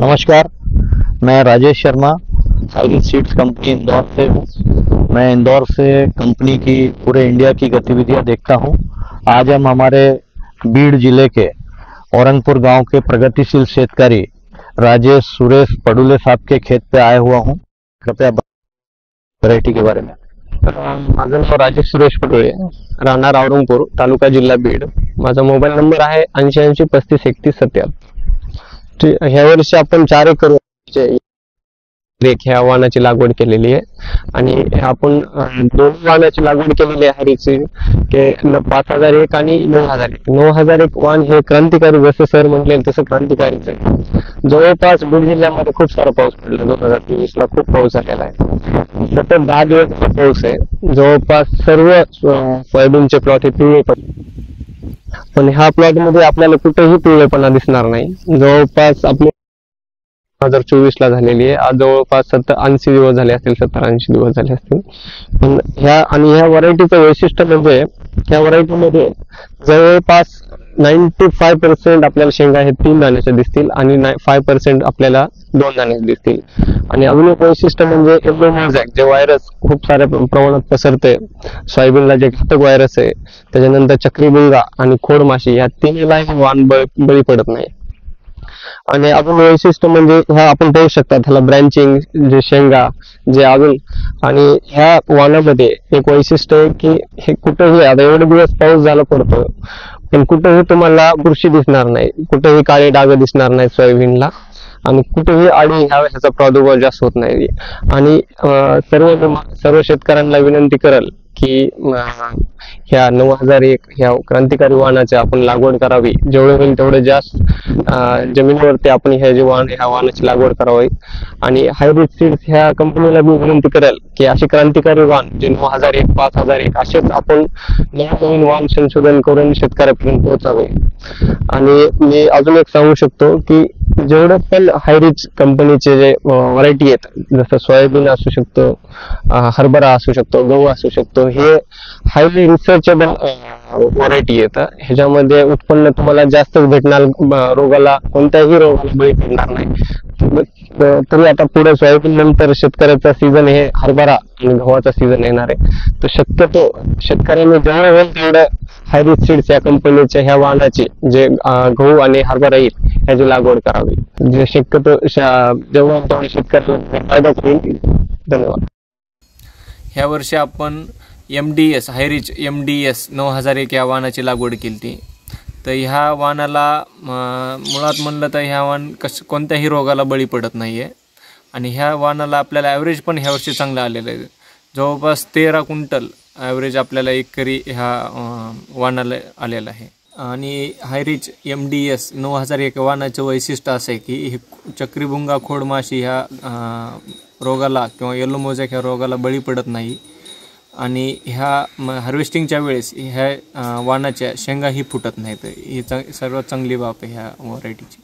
नमस्कार, मैं Rajesh Sharma hybrid seeds company Indore से हूँ। मैं इंदौर से कंपनी की पूरे इंडिया की गतिविधियां देखता हूँ। आज हम हमारे बीड़ जिले के औरंगपुर गांव के प्रगतिशील शेतकारी राजेश सुरेश पडुले साहब के खेत पे आया हुआ हूँ। कृपया वैरायटी के बारे में। माझं नाव राजेश सुरेश पडुळे, राहणार औरंगपूर, तालुका जिल्हा बीड। माझा मोबाईल नंबर आहे 88353177. ह्या वर्षी आपण 4 एकर ह्या वाणाची लागवड केलेली आहे आणि आपण 2 वाणाची लागवड केलेली आहे हरीची, की 5001 आणि 9001. 9001 वाण हे क्रांतिकारी, जसं सर म्हटले तसं क्रांतिकारीच आहे। जवळपास बीड जिल्ह्यामध्ये खूप सारा पाऊस पडला। 2023 ला खूप पाऊस झालेला आहे। सतत 10 दिवस पाऊस आहे। जवळपास सर्व सोयाबीनचे प्लॉट हे पिवळे पण ह्या प्लॉट मध्ये आपल्याला कुठेही पिवळेपणा दिसणार नाही। जवळपास आपले 2024 ला झालेली आहे। आज जवळपास 80 दिवस झाले असतील, 70-80 दिवस झाले असतील। पण ह्या व्हरायटीचं वैशिष्ट्य म्हणजे ह्या व्हरायटीमध्ये जवळपास 95% आपल्याला शेंगा हे 3 दाण्याच्या दिसतील आणि 5% आपल्याला 2 दाण्याचे दिसतील। आणि अजून एक वैशिष्ट्य म्हणजे येलो मोझॅक, जे व्हायरस खूप साऱ्या प्रमाणात पसरते, सोयाबीनला जे घातक व्हायरस आहे, त्याच्यानंतर चक्रीभुंगा आणि खोडमाशी, या तिन्हीलाही वाण बळी पडत नाही। आणि अजून वैशिष्ट्य म्हणजे ह्या आपण पाहू शकता, ह्याला ब्रँचिंग, जे शेंगा जे अजून, आणि ह्या वाणामध्ये एक वैशिष्ट्य आहे की हे कुठेही, आता एवढे दिवस पाऊस झाला पडतो पण कुठेही तुम्हाला बुरशी दिसणार नाही, कुठेही काळे डाग दिसणार नाही सोयाबीनला, आणि कुठेही आळी ह्याचा प्रादुर्भाव जास्त होत नाही। आणि सर्व शेतकऱ्यांना विनंती करेल की ह्या 9001 ह्या क्रांतिकारी वाणाची आपण लागवड करावी। जेवढे होईल तेवढे जास्त जमिनीवरती आपण ह्या वाणाची लागवड करावी। आणि हायब्रिड सीड्स ह्या कंपनीला मी विनंती करेल की असे क्रांतिकारी वाण, जे 9001, 5001 असेच आपण नवीन वाण संशोधन करून शेतकऱ्यापर्यंत पोहोचावे। आणि मी अजून एक सांगू शकतो की जेवढे पण हायरिच कंपनीचे जे व्हरायटी आहेत, जसं सोयाबीन असू शकतो, हरभरा असू शकतो, गहू असू शकतो, हे हायली रिसर्चेबल व्हरायटी आहेत। ह्याच्यामध्ये उत्पन्न तुम्हाला जास्त भेटणार, कोणत्याही रोगाला बळी पडणार नाही। तरी आता पुढे सोयाबीन नंतर शेतकऱ्याचा सीझन हे हरभरा आणि गव्हाचा सीझन येणार आहे। तर शक्यतो शेतकऱ्यांनी जेवढं होईल तेवढं हायरिच सीड्स या कंपनीच्या ह्या वाणाची, जे गहू आणि हरभरा येईल, ह्याची लागवड करावी, जे शक्यतो जेव्हा तेवढे शेतकऱ्यांना फायदा होईल। धन्यवाद। ह्या वर्षी आपण MDS हायरिच MDS 9001 या वाणाची लागवड केली। तर ह्या वाणाला मुळात म्हणलं तर ह्या वाण कोणत्याही रोगाला बळी पडत नाही आहे। आणि ह्या वाणाला आपल्याला ॲव्हरेज पण ह्या वर्षी चांगलं आलेलं आहे। जवळपास 13 क्विंटल ॲव्हरेज आपल्याला एकरी ह्या वाणाला आलेलं आहे। आणि हायरिच MDS 9001 वाणाचं वैशिष्ट्य असं आहे की हे चक्रीभुंगा, खोडमाशी ह्या रोगाला किंवा येलो मोझॅक ह्या रोगाला बळी पडत नाही। आणि ह्या हार्वेस्टिंगच्या वेळेस ह्या वाणाच्या शेंगाही फुटत नाहीत। ही सर्वात चांगली बाब आहे ह्या व्हरायटीची।